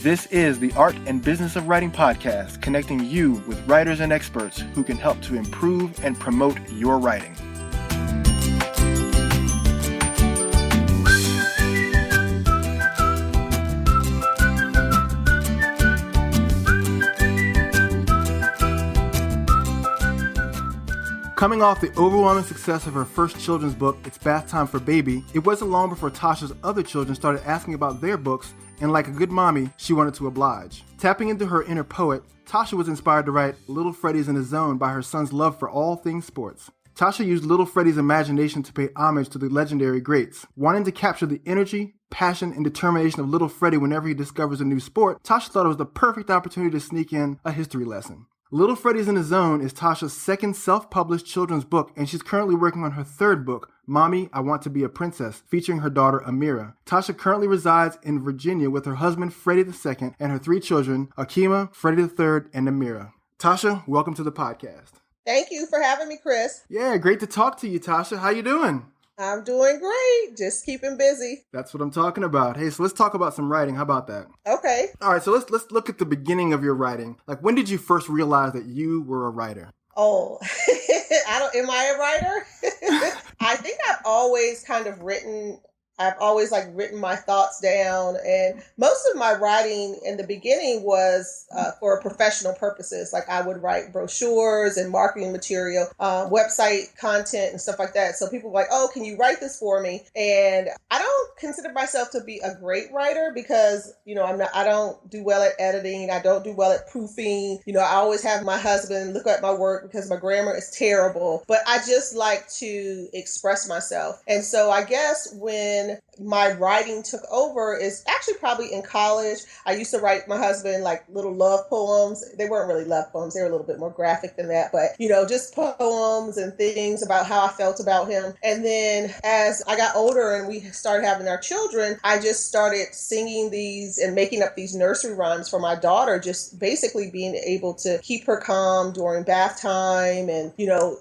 This is the Art and Business of Writing podcast, connecting you with writers and experts who can help to improve and promote your writing. Coming off the overwhelming success of her first children's book, It's Bath Time for Baby, it wasn't long before Tasha's other children started asking about their books, and like a good mommy, she wanted to oblige. Tapping into her inner poet, Tasha was inspired to write Little Freddy's in the Zone by her son's love for all things sports. Tasha used Little Freddy's imagination to pay homage to the legendary greats. Wanting to capture the energy, passion, and determination of Little Freddy whenever he discovers a new sport, Tasha thought it was the perfect opportunity to sneak in a history lesson. Little Freddy's in the Zone is Tasha's second self-published children's book, and she's currently working on her third book, Mommy, I Want to Be a Princess, featuring her daughter, Amira. Tasha currently resides in Virginia with her husband, Freddie II, and her three children, Akima, Freddie III, and Amira. Tasha, welcome to the podcast. Thank you for having me, Chris. Yeah, great to talk to you, Tasha. How you doing? I'm doing great. Just keeping busy. That's what I'm talking about. Hey, so let's talk about some writing. How about that? Okay. All right, so let's look at the beginning of your writing. Like, when did you first realize that you were a writer? Oh, am I a writer? I think I've always written my thoughts down, and most of my writing in the beginning was for professional purposes. Like I would write brochures and marketing material, website content and stuff like that. So people were like, oh, can you write this for me? And I don't consider myself to be a great writer because, I don't do well at editing. I don't do well at proofing. I always have my husband look at my work because my grammar is terrible, but I just like to express myself. And so I guess when my writing took over is actually probably in college. I used to write my husband like little love poems. They weren't really love poems. They were a little bit more graphic than that, but just poems and things about how I felt about him. And then as I got older and we started having our children, I just started singing these and making up these nursery rhymes for my daughter, just basically being able to keep her calm during bath time. And,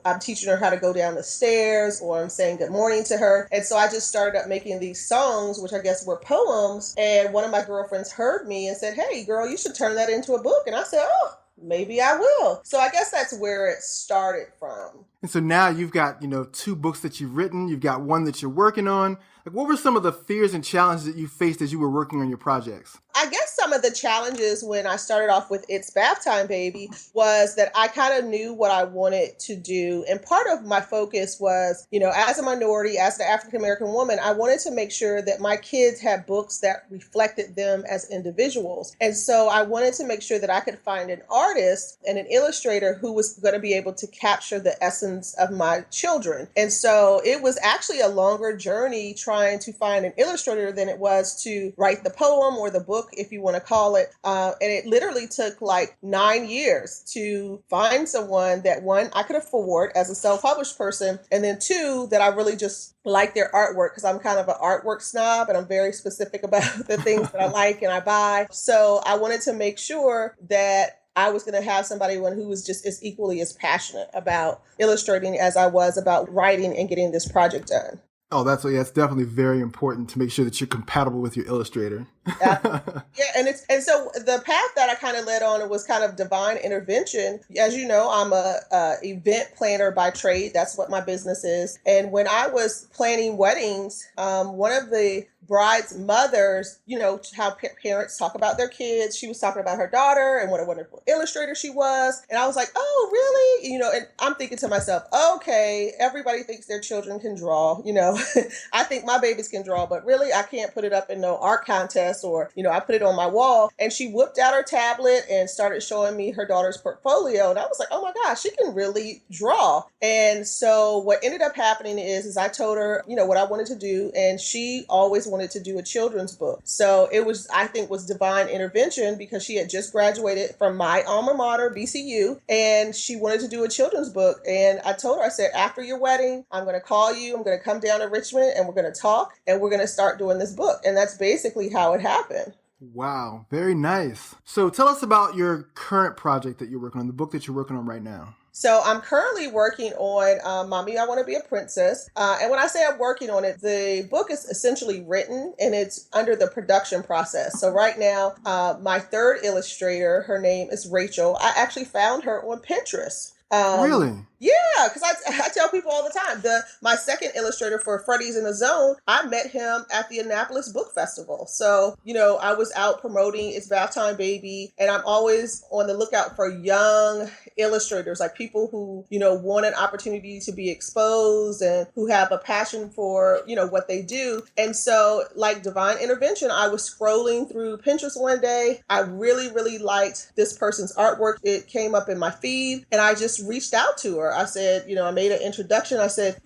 I'm teaching her how to go down the stairs, or I'm saying good morning to her. And so I just started up making these songs, which I guess were poems. And one of my girlfriends heard me and said, hey, girl, you should turn that into a book. And I said, oh, maybe I will. So I guess that's where it started from. And so now you've got, two books that you've written. You've got one that you're working on. Like, what were some of the fears and challenges that you faced as you were working on your projects? I guess some of the challenges when I started off with It's Bath Time, Baby was that I kind of knew what I wanted to do. And part of my focus was, as a minority, as an African-American woman, I wanted to make sure that my kids had books that reflected them as individuals. And so I wanted to make sure that I could find an artist and an illustrator who was going to be able to capture the essence of my children. And so it was actually a longer journey trying to find an illustrator than it was to write the poem or the book, if you want to call it. And it literally took like 9 years to find someone that, one, I could afford as a self-published person, and then two, that I really just like their artwork, because I'm kind of an artwork snob and I'm very specific about the things that I like and I buy. So I wanted to make sure that I was going to have somebody who was just as equally as passionate about illustrating as I was about writing and getting this project done. Oh, that's definitely very important to make sure that you're compatible with your illustrator. Yeah, and so the path that I kind of led on, it was kind of divine intervention. As you know, I'm a event planner by trade. That's what my business is. And when I was planning weddings, one of the bride's mothers, how parents talk about their kids. She was talking about her daughter and what a wonderful illustrator she was. And I was like, oh, really? And I'm thinking to myself, okay, everybody thinks their children can draw. I think my babies can draw, but really I can't put it up in no art contest or, I put it on my wall. And she whipped out her tablet and started showing me her daughter's portfolio. And I was like, oh my gosh, she can really draw. And so what ended up happening is I told her, what I wanted to do. And she always wanted to do a children's book. So it was, I think, was divine intervention because she had just graduated from my alma mater, BCU, and she wanted to do a children's book. And I told her, I said, after your wedding, I'm going to call you. I'm going to come down to Richmond and we're going to talk and we're going to start doing this book. And that's basically how it happened. Wow. Very nice. So tell us about your current project that you're working on, the book that you're working on right now. So I'm currently working on Mommy, I Want to Be a Princess. And when I say I'm working on it, the book is essentially written and it's under the production process. So right now, my third illustrator, her name is Rachel. I actually found her on Pinterest. Really? Yeah, because I tell people all the time, my second illustrator for Freddy's in the Zone, I met him at the Annapolis Book Festival. So, I was out promoting It's Bath Time Baby, and I'm always on the lookout for young illustrators, like people who, want an opportunity to be exposed and who have a passion for, what they do. And so, like divine intervention, I was scrolling through Pinterest one day. I really, really liked this person's artwork. It came up in my feed, and I just reached out to her. I said, I made an introduction. I said,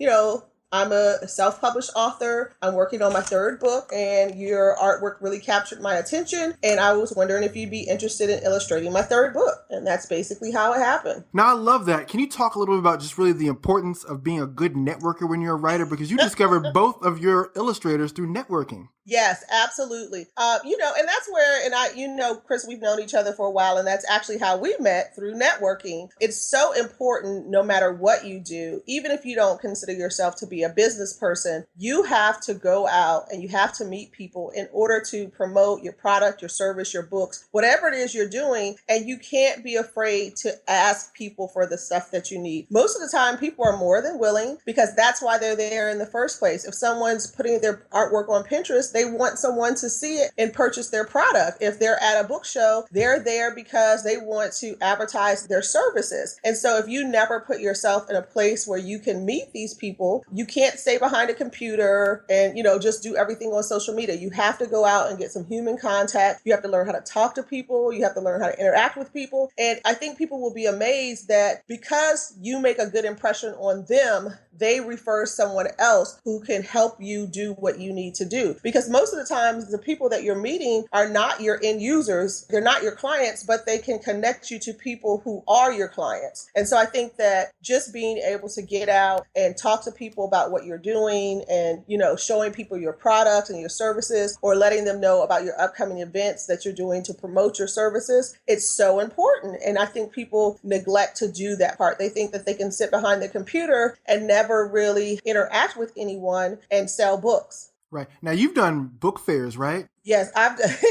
I'm a self-published author. I'm working on my third book, and your artwork really captured my attention. And I was wondering if you'd be interested in illustrating my third book. And that's basically how it happened. Now, I love that. Can you talk a little bit about just really the importance of being a good networker when you're a writer? Because you discovered both of your illustrators through networking. Yes, absolutely. And that's where, Chris, we've known each other for a while, and that's actually how we met, through networking. It's so important, no matter what you do, even if you don't consider yourself to be a business person, you have to go out and you have to meet people in order to promote your product, your service, your books, whatever it is you're doing. And you can't be afraid to ask people for the stuff that you need. Most of the time, people are more than willing, because that's why they're there in the first place. If someone's putting their artwork on Pinterest, they want someone to see it and purchase their product. If they're at a book show, they're there because they want to advertise their services. And so if you never put yourself in a place where you can meet these people, you can't stay behind a computer and, just do everything on social media. You have to go out and get some human contact. You have to learn how to talk to people. You have to learn how to interact with people. And I think people will be amazed that because you make a good impression on them, they refer someone else who can help you do what you need to do. Because most of the times, the people that you're meeting are not your end users. They're not your clients, but they can connect you to people who are your clients. And so I think that just being able to get out and talk to people about what you're doing and, showing people your products and your services, or letting them know about your upcoming events that you're doing to promote your services, it's so important. And I think people neglect to do that part. They think that they can sit behind the computer and never really interact with anyone and sell books. Right. Now, you've done book fairs, right? Yes,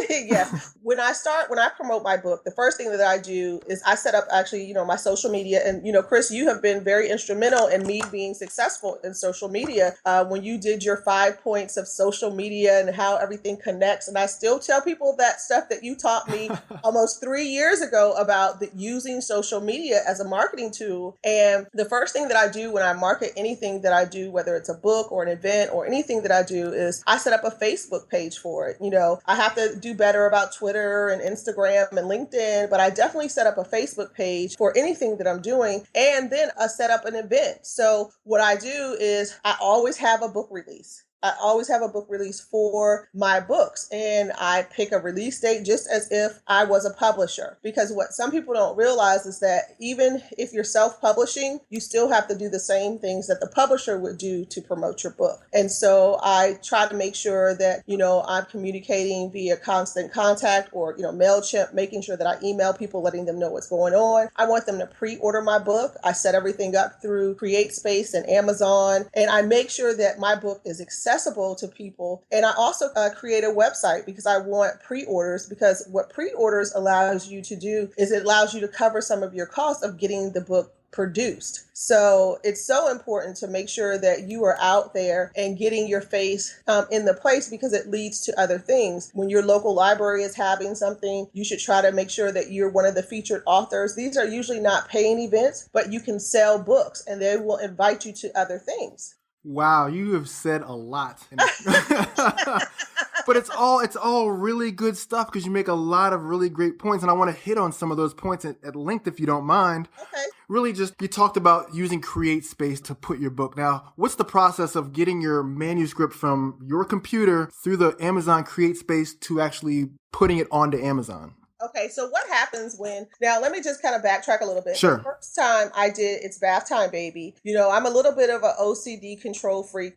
yes. When I promote my book, the first thing that I do is I set up actually, my social media. And, Chris, you have been very instrumental in me being successful in social media when you did your 5 points of social media and how everything connects. And I still tell people that stuff that you taught me almost 3 years ago about using social media as a marketing tool. And the first thing that I do when I market anything that I do, whether it's a book or an event or anything that I do, is I set up a Facebook page for it. I have to do better about Twitter and Instagram and LinkedIn, but I definitely set up a Facebook page for anything that I'm doing, and then I set up an event. So what I do is I always have a book release. I always have a book release for my books, and I pick a release date just as if I was a publisher. Because what some people don't realize is that even if you're self-publishing, you still have to do the same things that the publisher would do to promote your book. And so I try to make sure that, I'm communicating via constant contact or, MailChimp, making sure that I email people, letting them know what's going on. I want them to pre-order my book. I set everything up through CreateSpace and Amazon, and I make sure that my book is accessible to people. And I also create a website because I want pre-orders, because what pre-orders allows you to do is it allows you to cover some of your costs of getting the book produced. So it's so important to make sure that you are out there and getting your face in the place, because it leads to other things. When your local library is having something, you should try to make sure that you're one of the featured authors. These are usually not paying events, but you can sell books and they will invite you to other things. Wow, you have said a lot. But it's all really good stuff, because you make a lot of really great points. And I want to hit on some of those points at length, if you don't mind. Okay. Really you talked about using CreateSpace to put your book. Now, what's the process of getting your manuscript from your computer through the Amazon CreateSpace to actually putting it onto Amazon? Okay, so what happens when, now let me just kind of backtrack a little bit. Sure. The first time I did It's Bath Time Baby, I'm a little bit of an OCD control freak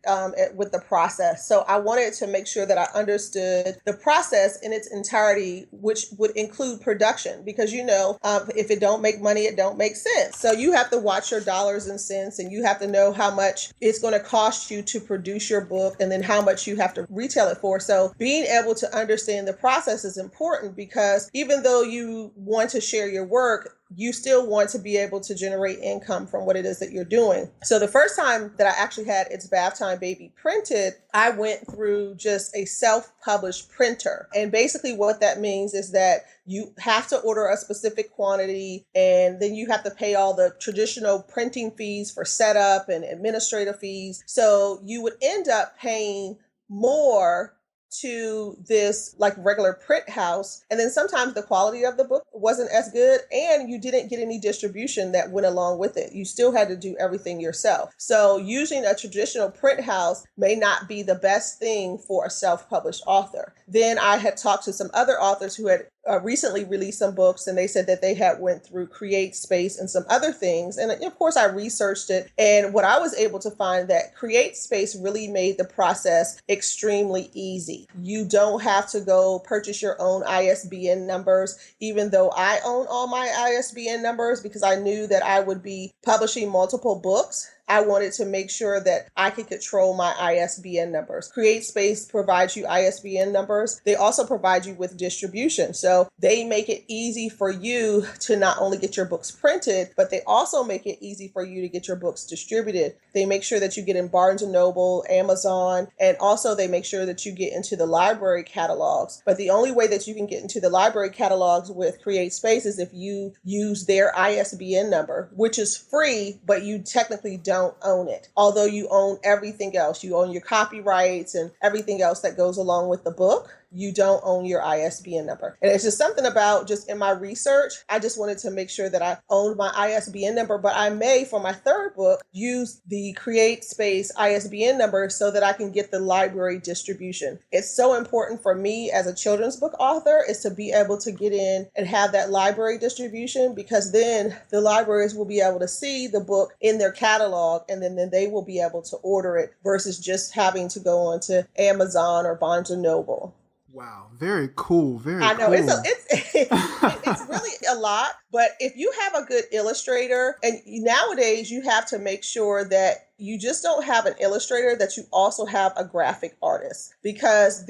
with the process. So I wanted to make sure that I understood the process in its entirety, which would include production, because if it don't make money, it don't make sense. So you have to watch your dollars and cents, and you have to know how much it's going to cost you to produce your book, and then how much you have to retail it for. So being able to understand the process is important, because even though you want to share your work, you still want to be able to generate income from what it is that you're doing. So the first time that I actually had It's Bath Time Baby printed, I went through just a self-published printer. And basically what that means is that you have to order a specific quantity, and then you have to pay all the traditional printing fees for setup and administrative fees. So you would end up paying more to this like regular print house. And then sometimes the quality of the book wasn't as good, and you didn't get any distribution that went along with it. You still had to do everything yourself. So using a traditional print house may not be the best thing for a self-published author. Then I had talked to some other authors who had recently released some books, and they said that they had went through Create Space and some other things. And of course I researched it, and what I was able to find that Create Space really made the process extremely easy. You don't have to go purchase your own ISBN numbers, even though I own all my ISBN numbers, because I knew that I would be publishing multiple books. I wanted to make sure that I could control my ISBN numbers. CreateSpace provides you ISBN numbers. They also provide you with distribution. So they make it easy for you to not only get your books printed, but they also make it easy for you to get your books distributed. They make sure that you get in Barnes & Noble, Amazon, and also they make sure that you get into the library catalogs. But the only way that you can get into the library catalogs with CreateSpace is if you use their ISBN number, which is free, but you technically don't own it. Although you own everything else. You own your copyrights and everything else that goes along with the book. You don't own your ISBN number. And it's just something about just in my research, I just wanted to make sure that I owned my ISBN number, but I may, for my third book, use the CreateSpace ISBN number so that I can get the library distribution. It's so important for me as a children's book author is to be able to get in and have that library distribution, because then the libraries will be able to see the book in their catalog, and then they will be able to order it versus just having to go on to Amazon or Barnes & Noble. Wow, very cool. Very cool. I know it's really a lot, but if you have a good illustrator, and nowadays you have to make sure that you just don't have an illustrator, that you also have a graphic artist, because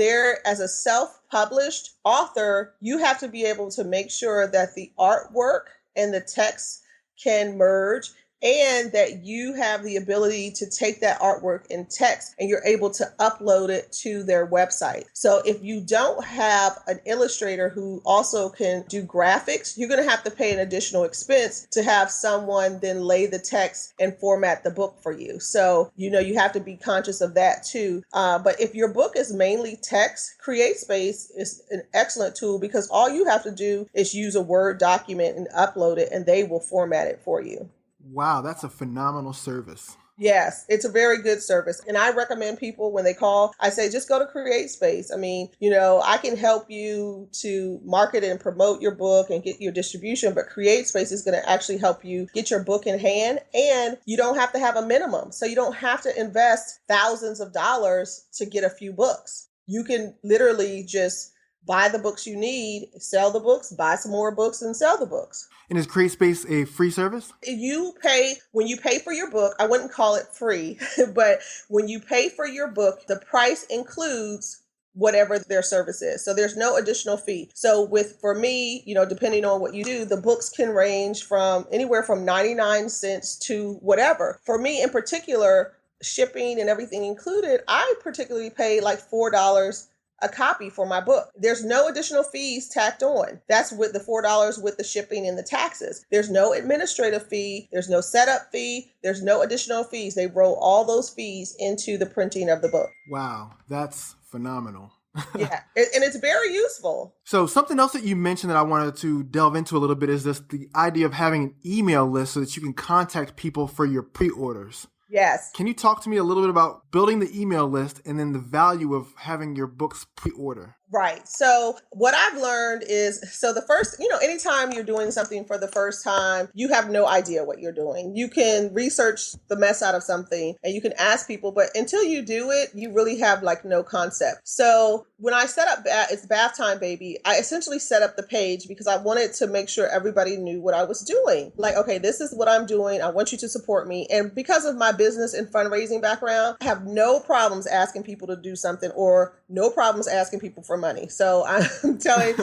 as a self-published author, you have to be able to make sure that the artwork and the text can merge, and that you have the ability to take that artwork in text and you're able to upload it to their website. So if you don't have an illustrator who also can do graphics, you're going to have to pay an additional expense to have someone then lay the text and format the book for you. So, you have to be conscious of that too. But if your book is mainly text, CreateSpace is an excellent tool, because all you have to do is use a Word document and upload it, and they will format it for you. Wow, that's a phenomenal service. Yes, it's a very good service. And I recommend people when they call, I say, just go to CreateSpace. I mean, I can help you to market and promote your book and get your distribution, but CreateSpace is going to actually help you get your book in hand, and you don't have to have a minimum. So you don't have to invest thousands of dollars to get a few books. You can literally just buy the books you need, sell the books, buy some more books, and sell the books. And is CreateSpace a free service? When you pay for your book, I wouldn't call it free, but when you pay for your book, the price includes whatever their service is. So there's no additional fee. So for me, depending on what you do, the books can range from anywhere from 99 cents to whatever. For me in particular, shipping and everything included, I particularly pay like $4 a copy for my book. There's no additional fees tacked on. That's with the $4 with the shipping and the taxes. There's no administrative fee. There's no setup fee. There's no additional fees. They roll all those fees into the printing of the book. Wow, that's phenomenal. Yeah, and it's very useful. So something else that you mentioned that I wanted to delve into a little bit is the idea of having an email list so that you can contact people for your pre-orders. Yes. Can you talk to me a little bit about building the email list and then the value of having your books pre-order? Right. So what I've learned is, so the first, anytime you're doing something for the first time, you have no idea what you're doing. You can research the mess out of something and you can ask people, but until you do it, you really have like no concept. So when I set up it's Bath Time Baby, I essentially set up the page because I wanted to make sure everybody knew what I was doing. Like, okay, this is what I'm doing. I want you to support me. And because of my business and fundraising background, I have no problems asking people to do something or no problems asking people for money. So I'm telling,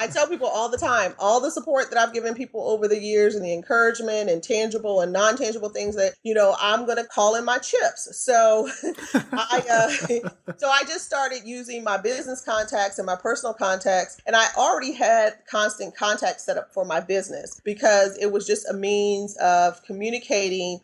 I tell people all the time, all the support that I've given people over the years and the encouragement and tangible and non-tangible things that, I'm going to call in my chips. So I just started using my business contacts and my personal contacts. And I already had constant contact set up for my business because it was just a means of communicating,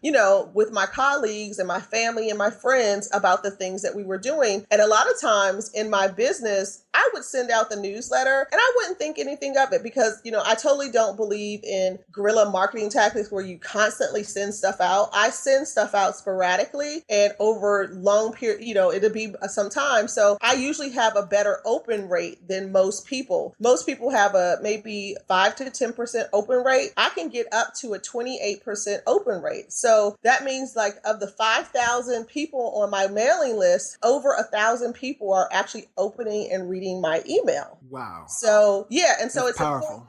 with my colleagues and my family and my friends about the things that we were doing. And a lot of times in my business, I would send out the newsletter and I wouldn't think anything of it because, I totally don't believe in guerrilla marketing tactics where you constantly send stuff out. I send stuff out sporadically and over long period, it'll be some time. So I usually have a better open rate than most people. Most people have a maybe 5 to 10% open rate. I can get up to a 28% open rate. So that means like of the 5,000 people on my mailing list, over 1,000 people are actually opening and reading my email. Wow. So yeah. And so That's it's powerful.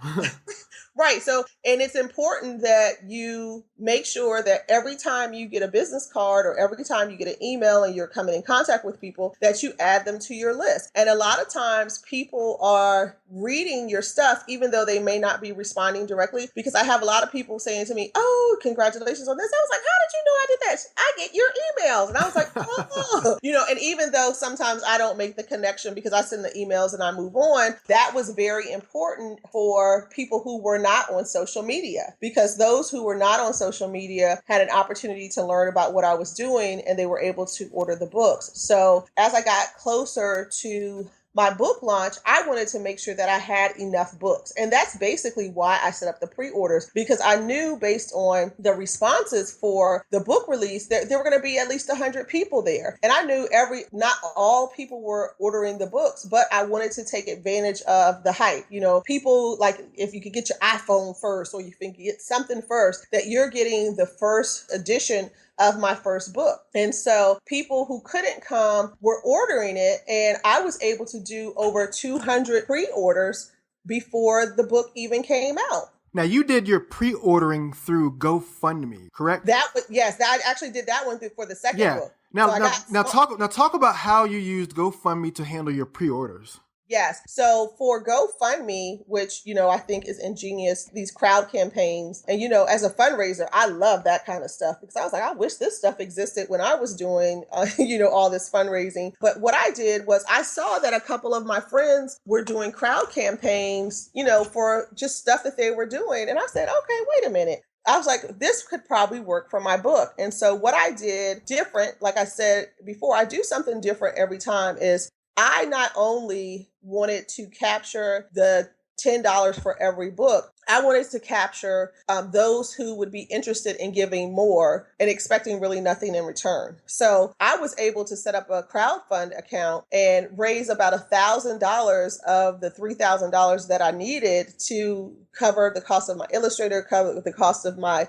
Right. So, and it's important that you make sure that every time you get a business card or every time you get an email and you're coming in contact with people, that you add them to your list. And a lot of times people are reading your stuff, even though they may not be responding directly, because I have a lot of people saying to me, oh, congratulations on this. I was like, how did you know I did that? I get your emails. And I was like, oh, and even though sometimes I don't make the connection because I send the emails and I move on, that was very important for people who were not on social media, because those who were not on social media had an opportunity to learn about what I was doing and they were able to order the books. So as I got closer to my book launch, I wanted to make sure that I had enough books. And that's basically why I set up the pre-orders, because I knew based on the responses for the book release that there were going to be at least 100 people there. And I knew not all people were ordering the books, but I wanted to take advantage of the hype. People like if you could get your iPhone first or you can get something first, that you're getting the first edition of my first book. And so people who couldn't come were ordering it. And I was able to do over 200 pre-orders before the book even came out. Now, you did your pre-ordering through GoFundMe, correct? Yes, I actually did that one for the second book. Now talk about how you used GoFundMe to handle your pre-orders. Yes. So for GoFundMe, which, I think is ingenious, these crowd campaigns. And, as a fundraiser, I love that kind of stuff because I was like, I wish this stuff existed when I was doing, all this fundraising. But what I did was I saw that a couple of my friends were doing crowd campaigns, for just stuff that they were doing. And I said, okay, wait a minute. I was like, this could probably work for my book. And so what I did different, like I said before, I do something different every time is I not only wanted to capture the $10 for every book, I wanted to capture those who would be interested in giving more and expecting really nothing in return. So I was able to set up a crowdfund account and raise about $1,000 of the $3,000 that I needed to cover the cost of my illustrator, cover the cost of my,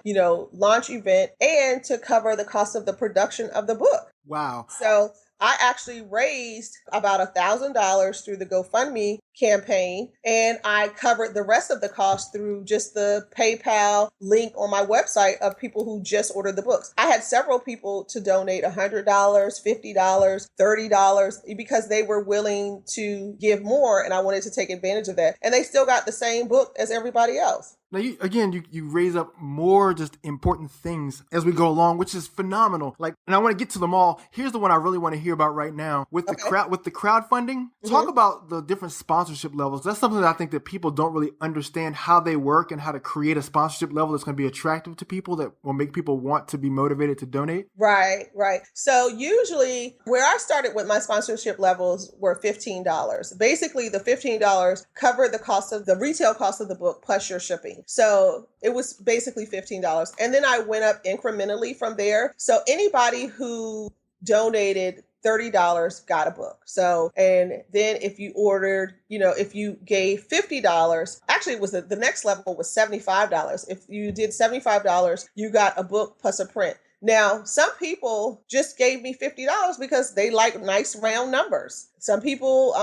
launch event, and to cover the cost of the production of the book. Wow. So I actually raised about $1,000 through the GoFundMe campaign, and I covered the rest of the cost through just the PayPal link on my website of people who just ordered the books. I had several people to donate $100, $50, $30 because they were willing to give more, and I wanted to take advantage of that. And they still got the same book as everybody else. Now, you raise up more just important things as we go along, which is phenomenal. And I want to get to them all. Here's the one I really want to hear about right now with the crowdfunding. Talk about the different sponsorship levels. That's something that I think that people don't really understand how they work and how to create a sponsorship level that's going to be attractive to people that will make people want to be motivated to donate. Right. So usually where I started with my sponsorship levels were $15. Basically, the $15 covered the cost of the retail cost of the book plus your shipping. So it was basically $15. And then I went up incrementally from there. So anybody who donated $30 got a book. So, and then if you ordered, if you gave $50, actually it was the next level was $75. If you did $75, you got a book plus a print. Now, some people just gave me $50 because they like nice round numbers. Some people,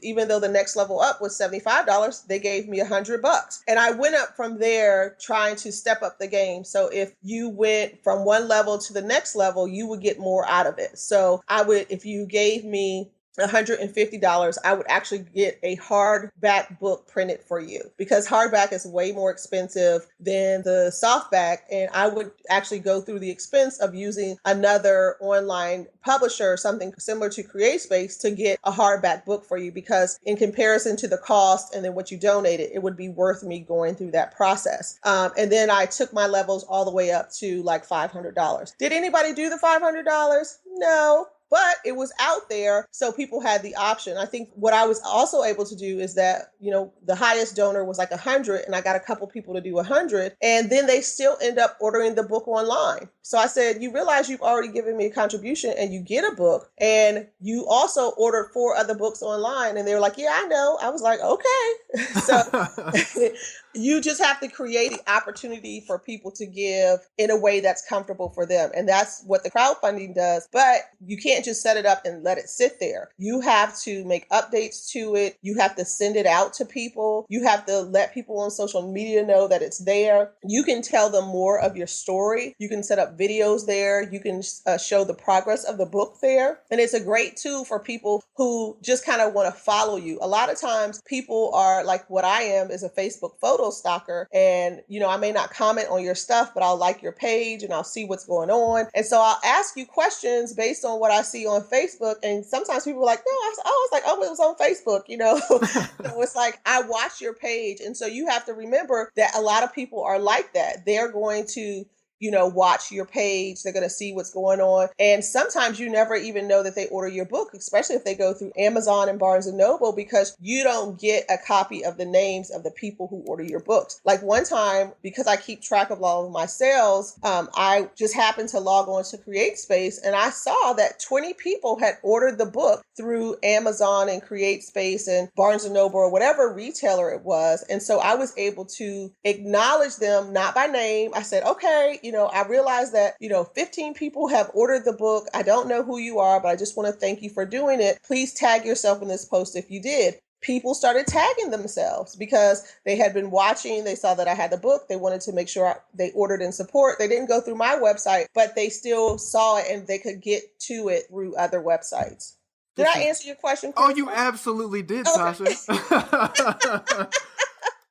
even though the next level up was $75, they gave me $100. And I went up from there trying to step up the game. So if you went from one level to the next level, you would get more out of it. So if you gave me $150, I would actually get a hardback book printed for you, because hardback is way more expensive than the softback. And I would actually go through the expense of using another online publisher, something similar to CreateSpace, to get a hardback book for you, because in comparison to the cost and then what you donated, it would be worth me going through that process. And then I took my levels all the way up to like $500. Did anybody do the $500? No. But it was out there, so people had the option. I think what I was also able to do is that, the highest donor was like 100, and I got a couple people to do 100, and then they still end up ordering the book online. So I said, you realize you've already given me a contribution and you get a book, and you also ordered 4 other books online. And they were like, yeah, I know. I was like, okay. So you just have to create the opportunity for people to give in a way that's comfortable for them. And that's what the crowdfunding does. But you can't just set it up and let it sit there. You have to make updates to it. You have to send it out to people. You have to let people on social media know that it's there. You can tell them more of your story. You can set up videos there. You can show the progress of the book there. And it's a great tool for people who just kind of want to follow you. A lot of times people are like, what I am is a Facebook photo stalker. And, I may not comment on your stuff, but I'll like your page and I'll see what's going on. And so I'll ask you questions based on what I see on Facebook. And sometimes people are like, no, I was like, oh, it was on Facebook, So it's like, I watch your page. And so you have to remember that a lot of people are like that. They're going to watch your page. They're going to see what's going on. And sometimes you never even know that they order your book, especially if they go through Amazon and Barnes & Noble, because you don't get a copy of the names of the people who order your books. Like one time, because I keep track of all of my sales, I just happened to log on to CreateSpace, and I saw that 20 people had ordered the book through Amazon and CreateSpace and Barnes & Noble or whatever retailer it was. And so I was able to acknowledge them, not by name. I said, okay, I realized that, 15 people have ordered the book. I don't know who you are, but I just want to thank you for doing it. Please tag yourself in this post if you did. People started tagging themselves because they had been watching. They saw that I had the book. They wanted to make sure they ordered in support. They didn't go through my website, but they still saw it and they could get to it through other websites. Did I answer your question, Chris? Oh, you absolutely did, okay. Tasha.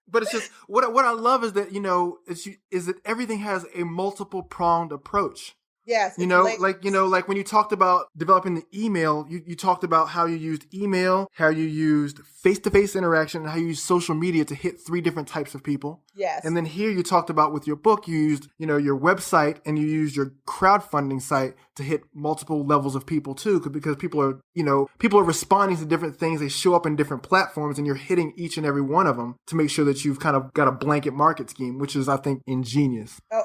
But it's just what I love is that is that everything has a multiple pronged approach. Yes. Like when you talked about developing the email, you talked about how you used email, how you used face-to-face interaction, and how you used social media to hit 3 different types of people. Yes. And then here you talked about with your book, you used, your website and you used your crowdfunding site to hit multiple levels of people too, because people are responding to different things. They show up in different platforms and you're hitting each and every one of them to make sure that you've kind of got a blanket market scheme, which is, I think, ingenious. Oh.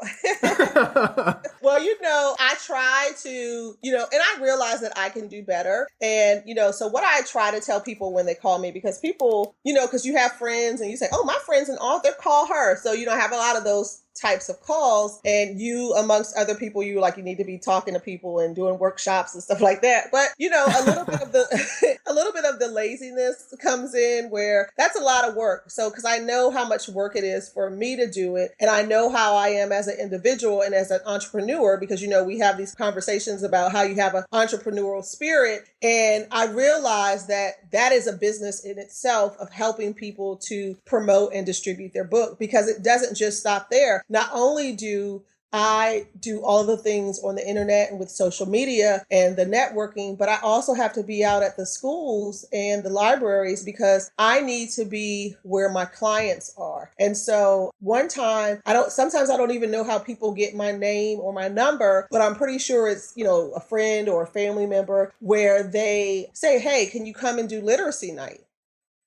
Well, I try to, and I realize that I can do better. And, so what I try to tell people when they call me, because people, because you have friends and you say, oh, my friend's an author, call her. So you don't have a lot of those types of calls, and you, amongst other people, you need to be talking to people and doing workshops and stuff like that. But a little bit of the laziness comes in, where that's a lot of work. So because I know how much work it is for me to do it, and I know how I am as an individual and as an entrepreneur, because we have these conversations about how you have an entrepreneurial spirit, and I realize that is a business in itself of helping people to promote and distribute their book, because it doesn't just stop there. Not only do I do all the things on the internet and with social media and the networking, but I also have to be out at the schools and the libraries, because I need to be where my clients are. And so one time, sometimes I don't even know how people get my name or my number, but I'm pretty sure it's, a friend or a family member, where they say, hey, can you come and do literacy night?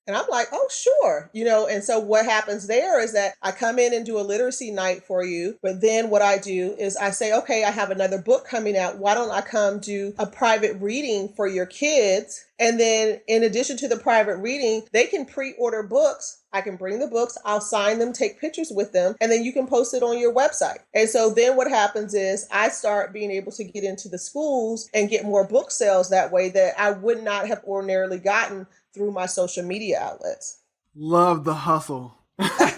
And I'm like, oh, sure. And so what happens there is that I come in and do a literacy night for you. But then what I do is I say, okay, I have another book coming out. Why don't I come do a private reading for your kids? And then in addition to the private reading, they can pre-order books. I can bring the books, I'll sign them, take pictures with them, and then you can post it on your website. And so then what happens is I start being able to get into the schools and get more book sales that way that I would not have ordinarily gotten through my social media outlets. Love the hustle. And so,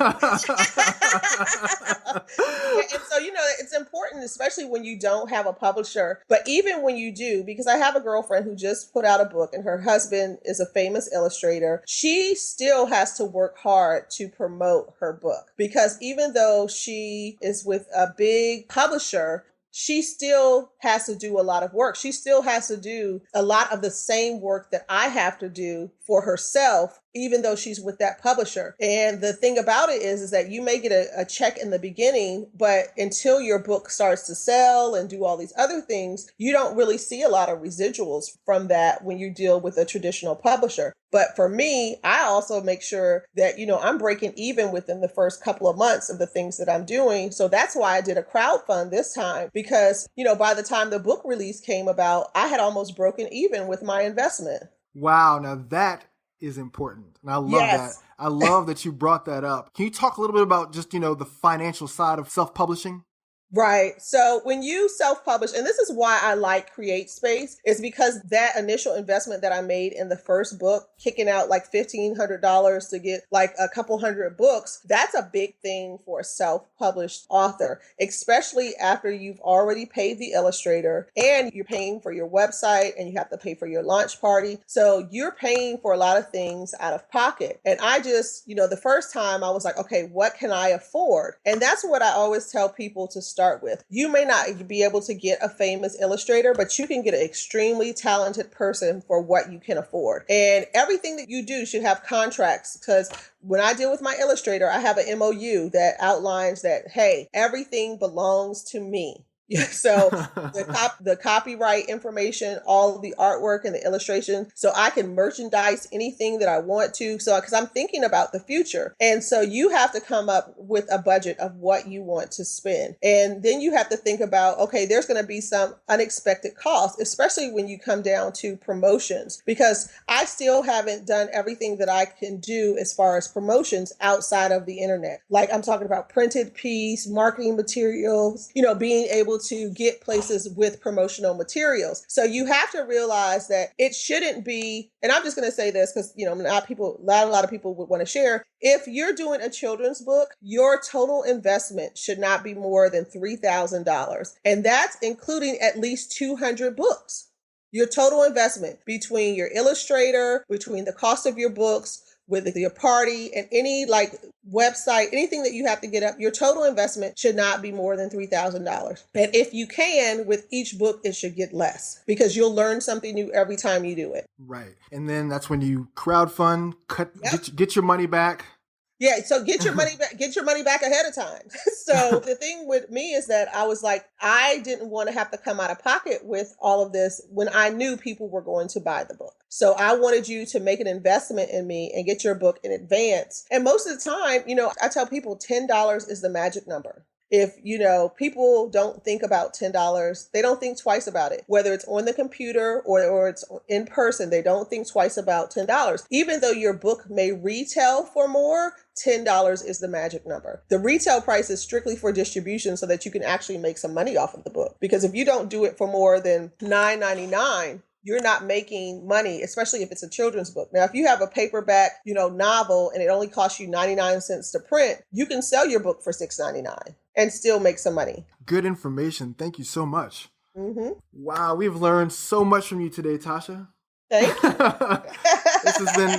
it's important, especially when you don't have a publisher, but even when you do, because I have a girlfriend who just put out a book and her husband is a famous illustrator. She still has to work hard to promote her book because even though she is with a big publisher, she still has to do a lot of work. She still has to do a lot of the same work that I have to do for herself, even though she's with that publisher. And the thing about it is that you may get a check in the beginning, but until your book starts to sell and do all these other things, you don't really see a lot of residuals from that when you deal with a traditional publisher. But for me, I also make sure that, I'm breaking even within the first couple of months of the things that I'm doing. So that's why I did a crowdfund this time, because, by the time the book release came about, I had almost broken even with my investment. Wow. Now that is important. And I love that. I love that you brought that up. Can you talk a little bit about just, the financial side of self-publishing? Right. So when you self-publish, and this is why I like Create Space, is because that initial investment that I made in the first book, kicking out like $1,500 to get like a couple hundred books, that's a big thing for a self-published author, especially after you've already paid the illustrator and you're paying for your website and you have to pay for your launch party. So you're paying for a lot of things out of pocket. And I just, the first time I was like, okay, what can I afford? And that's what I always tell people to start with. You may not be able to get a famous illustrator, but you can get an extremely talented person for what you can afford. And everything that you do should have contracts, because when I deal with my illustrator, I have an MOU that outlines that, hey, everything belongs to me. So the copyright information, all of the artwork and the illustration, so I can merchandise anything that I want to. So, because I'm thinking about the future. And so you have to come up with a budget of what you want to spend. And then you have to think about, okay, there's going to be some unexpected costs, especially when you come down to promotions, because I still haven't done everything that I can do as far as promotions outside of the internet. Like I'm talking about printed piece, marketing materials, being able to get places with promotional materials. So you have to realize that it shouldn't be, and I'm just going to say this because, a lot of people would want to share. If you're doing a children's book, your total investment should not be more than $3,000. And that's including at least 200 books. Your total investment between your illustrator, between the cost of your books, with your party and any website, anything that you have to get up, your total investment should not be more than $3,000. And if you can, with each book, it should get less because you'll learn something new every time you do it. Right. And then that's when you crowdfund, get your money back. Yeah, so get your money back ahead of time. So the thing with me is that I was like, I didn't want to have to come out of pocket with all of this when I knew people were going to buy the book. So I wanted you to make an investment in me and get your book in advance. And most of the time, I tell people $10 is the magic number. If, people don't think about $10, they don't think twice about it. Whether it's on the computer or it's in person, they don't think twice about $10. Even though your book may retail for more, $10 is the magic number. The retail price is strictly for distribution so that you can actually make some money off of the book. Because if you don't do it for more than $9.99, you're not making money, especially if it's a children's book. Now, if you have a paperback, novel and it only costs you 99 cents to print, you can sell your book for $6.99 and still make some money. Good information. Thank you so much. Mm-hmm. Wow, we've learned so much from you today, Tasha. Thank you.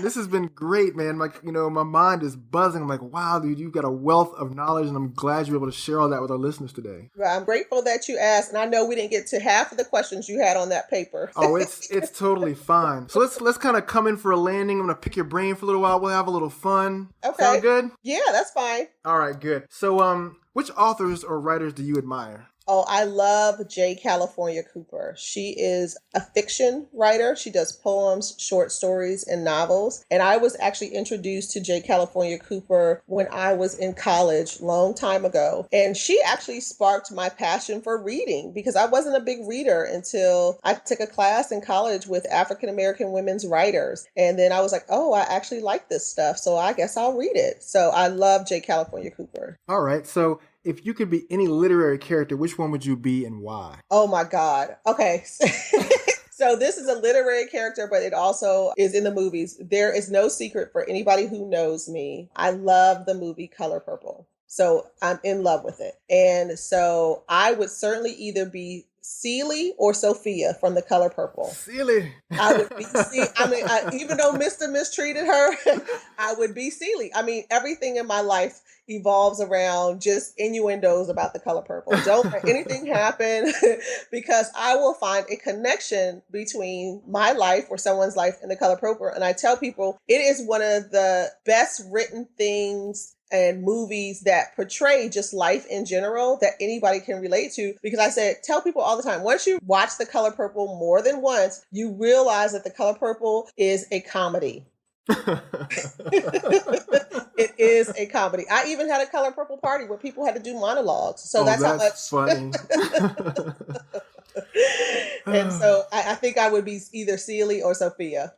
This has been great, man. My mind is buzzing. I'm like, wow, dude, you've got a wealth of knowledge, and I'm glad you were able to share all that with our listeners today. Well, I'm grateful that you asked, and I know we didn't get to half of the questions you had on that paper. Oh, it's totally fine. So let's kind of come in for a landing. I'm gonna pick your brain for a little while. We'll have a little fun. Okay. Sound good? Yeah, that's fine. All right, good. So, which authors or writers do you admire? Oh, I love J. California Cooper. She is a fiction writer. She does poems, short stories, and novels. And I was actually introduced to J. California Cooper when I was in college, long time ago. And she actually sparked my passion for reading because I wasn't a big reader until I took a class in college with African American women's writers. And then I was like, oh, I actually like this stuff. So I guess I'll read it. So I love J. California Cooper. All right. So if you could be any literary character, which one would you be and why? Oh my God. Okay. So this is a literary character, but it also is in the movies. There is no secret for anybody who knows me. I love the movie Color Purple. So I'm in love with it. And so I would certainly either be Celie or Sophia from The Color Purple. Celie. I would be Celie. I mean, even though Mr. mistreated her, I would be Celie. I mean, everything in my life evolves around just innuendos about The Color Purple. Don't let anything happen because I will find a connection between my life or someone's life and The Color Purple. And I tell people it is one of the best written things and movies that portray just life in general that anybody can relate to. Because I said, tell people all the time, once you watch The Color Purple more than once, you realize that The Color Purple is a comedy. It is a comedy. I even had a Color Purple party where people had to do monologues. So that's how much. Funny. And so I think I would be either Celie or Sophia.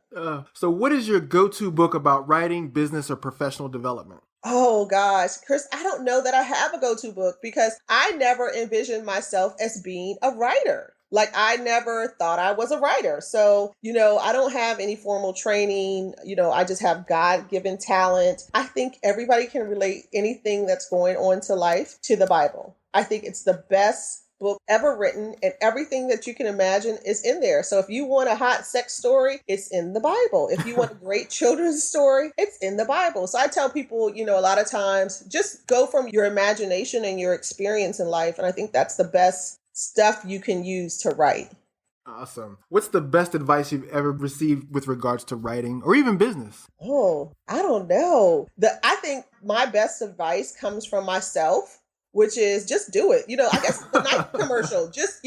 So what is your go-to book about writing, business, or professional development? Oh gosh, Chris, I don't know that I have a go-to book because I never envisioned myself as being a writer. Like I never thought I was a writer. So, I don't have any formal training. I just have God-given talent. I think everybody can relate anything that's going on to life to the Bible. I think it's the best book ever written and everything that you can imagine is in there. So if you want a hot sex story, it's in the Bible. If you want a great children's story, it's in the Bible. So I tell people, a lot of times just go from your imagination and your experience in life. And I think that's the best stuff you can use to write. Awesome. What's the best advice you've ever received with regards to writing or even business? Oh, I don't know. I think my best advice comes from myself, which is just do it. I guess the Nike commercial, just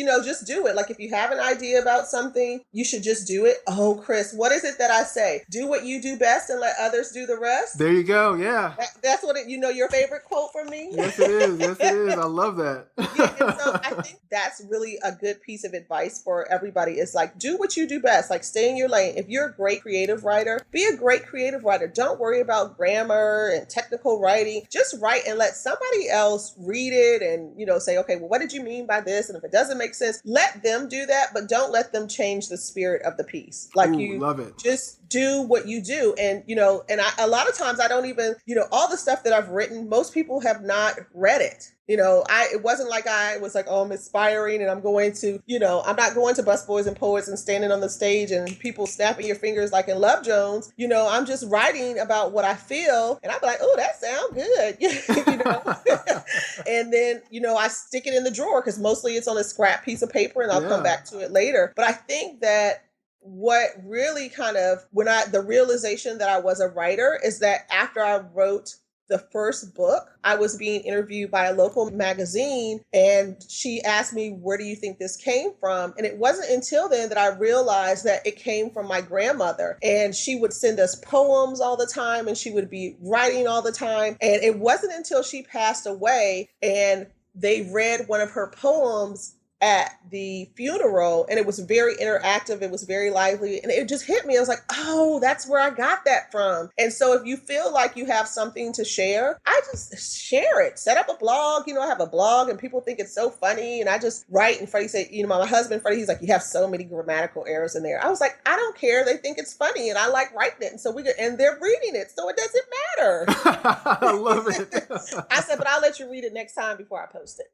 do it. Like if you have an idea about something, you should just do it. Oh, Chris, what is it that I say? Do what you do best and let others do the rest. There you go. Yeah. That's what your favorite quote from me? Yes, it is. Yes, it is. I love that. Yeah, and so I think that's really a good piece of advice for everybody. It's like, do what you do best. Like stay in your lane. If you're a great creative writer, be a great creative writer. Don't worry about grammar and technical writing. Just write and let somebody else read it and, say, okay, well, what did you mean by this? And if it doesn't make sense, let them do that, but don't let them change the spirit of the piece. Like Ooh, love it. Just do what you do. And, a lot of times I don't even, all the stuff that I've written, most people have not read it. It wasn't like I was like, oh, I'm inspiring and I'm going to, I'm not going to Busboys and Poets and standing on the stage and people snapping your fingers like in Love Jones. I'm just writing about what I feel and I'm like, oh, that sounds good. And then, I stick it in the drawer because mostly it's on a scrap piece of paper and I'll come back to it later. But I think that what really the realization that I was a writer is that after I wrote the first book, I was being interviewed by a local magazine and she asked me, where do you think this came from? And it wasn't until then that I realized that it came from my grandmother. And she would send us poems all the time and she would be writing all the time. And it wasn't until she passed away and they read one of her poems at the funeral and it was very interactive. It was very lively and it just hit me. I was like, oh, that's where I got that from. And so if you feel like you have something to share, I just share it. Set up a blog. I have a blog and people think it's so funny. And I just write and Freddie said, my husband, Freddie, he's like, you have so many grammatical errors in there. I was like, I don't care. They think it's funny and I like writing it. And so and they're reading it. So it doesn't matter. I love it. I said, but I'll let you read it next time before I post it.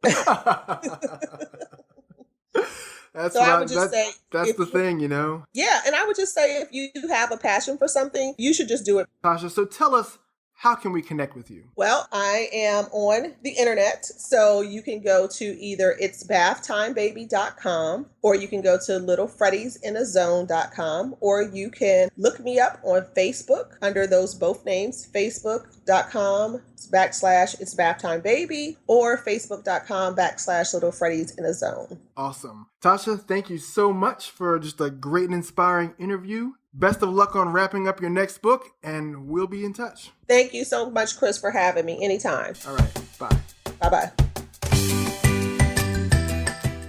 That's so I would just say that's the thing, Yeah, and I would just say if you have a passion for something, you should just do it. Tasha, so tell us, how can we connect with you? Well, I am on the internet, so you can go to either itsbathtimebaby.com or you can go to littlefreddiesInAZone.com or you can look me up on Facebook under those both names, facebook.com /It's Bath Time Baby, or Facebook.com /Little Freddy's in a Zone. Awesome. Tasha, thank you so much for just a great and inspiring interview. Best of luck on wrapping up your next book, and we'll be in touch. Thank you so much, Chris, for having me. Anytime. All right. Bye. Bye-bye.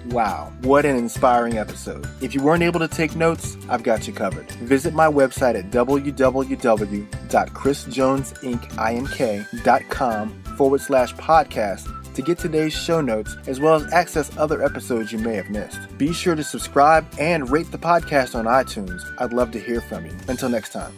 Wow, what an inspiring episode. If you weren't able to take notes, I've got you covered. Visit my website at www.chrisjonesink.com/podcast to get today's show notes, as well as access other episodes you may have missed. Be sure to subscribe and rate the podcast on iTunes. I'd love to hear from you. Until next time.